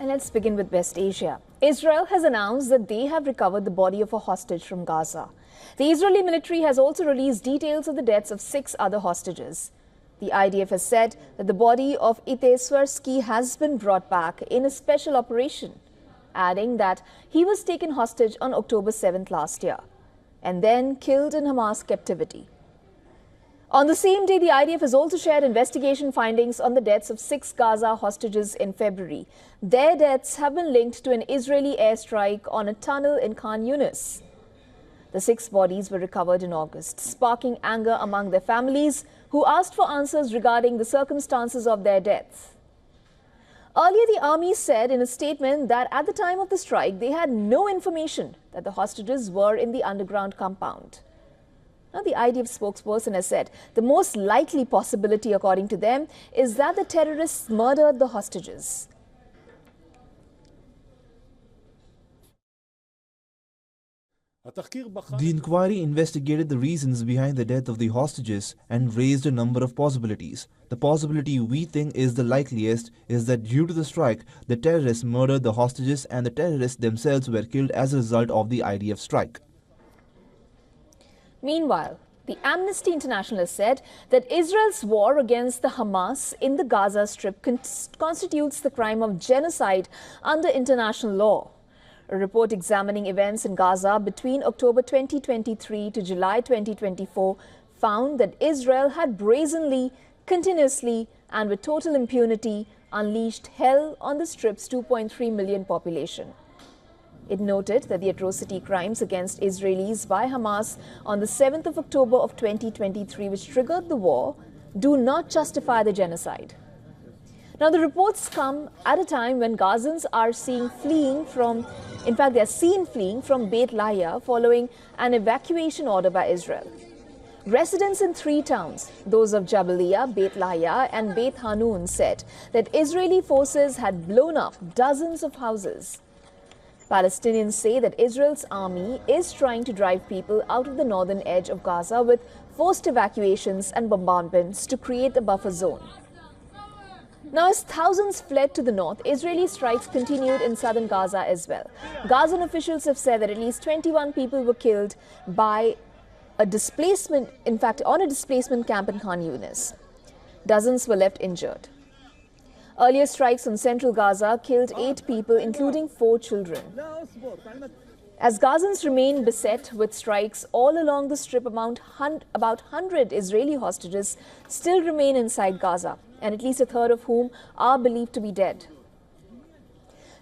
And let's begin with West Asia. Israel has announced that they have recovered the body of a hostage from Gaza. The Israeli military has also released details of the deaths of 6 other hostages. The IDF has said that the body of Swirsky has been brought back in a special operation, adding that he was taken hostage on October 7th last year and then killed in Hamas captivity. On the same day, the IDF has also shared investigation findings on the deaths of 6 Gaza hostages in February. Their deaths have been linked to an Israeli airstrike on a tunnel in Khan Yunis. The 6 bodies were recovered in August, sparking anger among their families, who asked for answers regarding the circumstances of their deaths. Earlier, the army said in a statement that at the time of the strike, they had no information that the hostages were in the underground compound. Now, the IDF spokesperson has said the most likely possibility, according to them, is that the terrorists murdered the hostages. The inquiry investigated the reasons behind the death of the hostages and raised a number of possibilities. The possibility we think is the likeliest is that due to the strike, the terrorists murdered the hostages and the terrorists themselves were killed as a result of the IDF strike. Meanwhile, the Amnesty International has said that Israel's war against the Hamas in the Gaza Strip constitutes the crime of genocide under international law. A report examining events in Gaza between October 2023 to July 2024 found that Israel had brazenly, continuously, and with total impunity unleashed hell on the Strip's 2.3 million population. It noted that the atrocity crimes against Israelis by Hamas on the 7th of October of 2023, which triggered the war, do not justify the genocide. Now, the reports come at a time when Gazans are seen fleeing from Beit Lahia following an evacuation order by Israel. Residents in 3 towns, those of Jabalia, Beit Lahia and Beit Hanun, said that Israeli forces had blown up dozens of houses. Palestinians say that Israel's army is trying to drive people out of the northern edge of Gaza with forced evacuations and bombardments to create a buffer zone. Now, as thousands fled to the north, Israeli strikes continued in southern Gaza as well. Gazan officials have said that at least 21 people were killed by a displacement, on a displacement camp in Khan Yunis. Dozens were left injured. Earlier strikes on central Gaza killed 8 people, including 4 children. As Gazans remain beset with strikes all along the Strip, about 100 Israeli hostages still remain inside Gaza, and at least a third of whom are believed to be dead.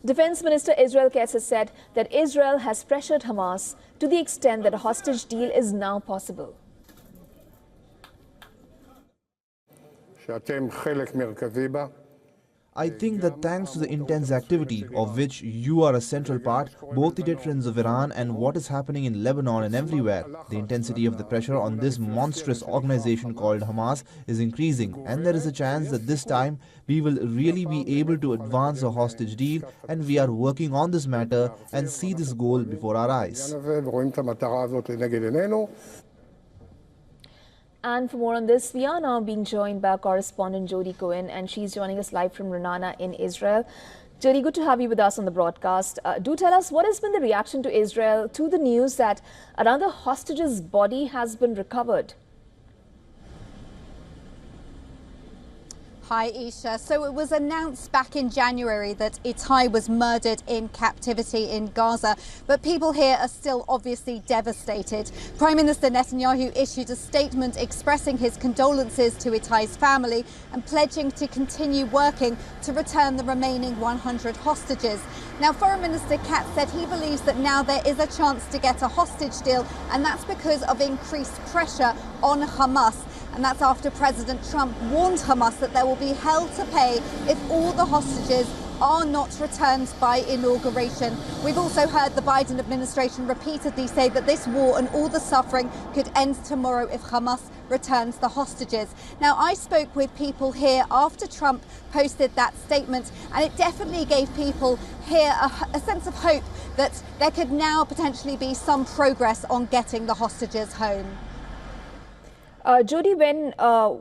Defense Minister Israel Katz has said that Israel has pressured Hamas to the extent that a hostage deal is now possible. I think that thanks to the intense activity of which you are a central part, both the deterrence of Iran and what is happening in Lebanon and everywhere, the intensity of the pressure on this monstrous organization called Hamas is increasing, and there is a chance that this time we will really be able to advance a hostage deal, and we are working on this matter and see this goal before our eyes. And for more on this, we are now being joined by our correspondent Jody Cohen, and she's joining us live from Renana in Israel. Jody, good to have you with us on the broadcast. Do tell us, what has been the reaction to Israel to the news that another hostage's body has been recovered? Hi, Isha. So it was announced back in January that Itai was murdered in captivity in Gaza, but people here are still obviously devastated. Prime Minister Netanyahu issued a statement expressing his condolences to Itai's family and pledging to continue working to return the remaining 100 hostages. Now, Foreign Minister Katz said he believes that now there is a chance to get a hostage deal, and that's because of increased pressure on Hamas. And that's after President Trump warned Hamas that there will be hell to pay if all the hostages are not returned by inauguration. We've also heard the Biden administration repeatedly say that this war and all the suffering could end tomorrow if Hamas returns the hostages. Now, I spoke with people here after Trump posted that statement, and it definitely gave people here a sense of hope that there could now potentially be some progress on getting the hostages home. Jody, when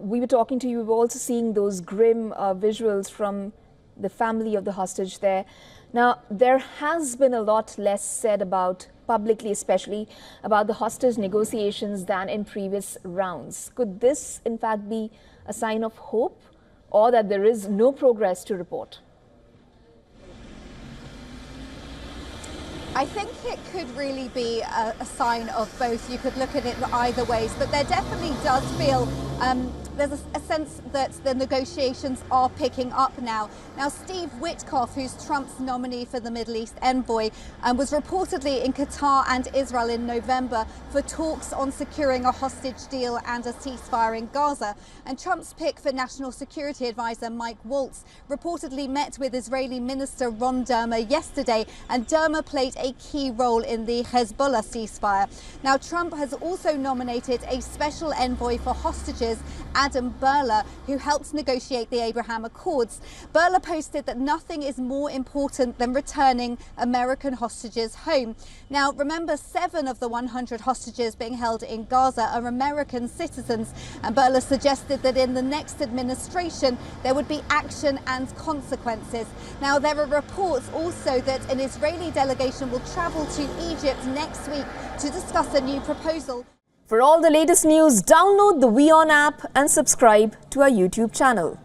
we were talking to you, we were also seeing those grim visuals from the family of the hostage there. Now, there has been a lot less said about, publicly especially, about the hostage negotiations than in previous rounds. Could this, in fact, be a sign of hope, or that there is no progress to report? I think it could really be a sign of both. You could look at it either ways, but there definitely does feel there's a sense that the negotiations are picking up now. Now, Steve Witkoff, who's Trump's nominee for the Middle East envoy, was reportedly in Qatar and Israel in November for talks on securing a hostage deal and a ceasefire in Gaza. And Trump's pick for National Security Advisor Mike Waltz reportedly met with Israeli Minister Ron Dermer yesterday, and Dermer played a key role in the Hezbollah ceasefire. Now, Trump has also nominated a special envoy for hostages, Adam Berler, who helped negotiate the Abraham Accords. Berler posted that nothing is more important than returning American hostages home. Now, remember, 7 of the 100 hostages being held in Gaza are American citizens, and Berler suggested that in the next administration there would be action and consequences. Now, there are reports also that an Israeli delegation will travel to Egypt next week to discuss a new proposal. For all the latest news, download the WION app and subscribe to our YouTube channel.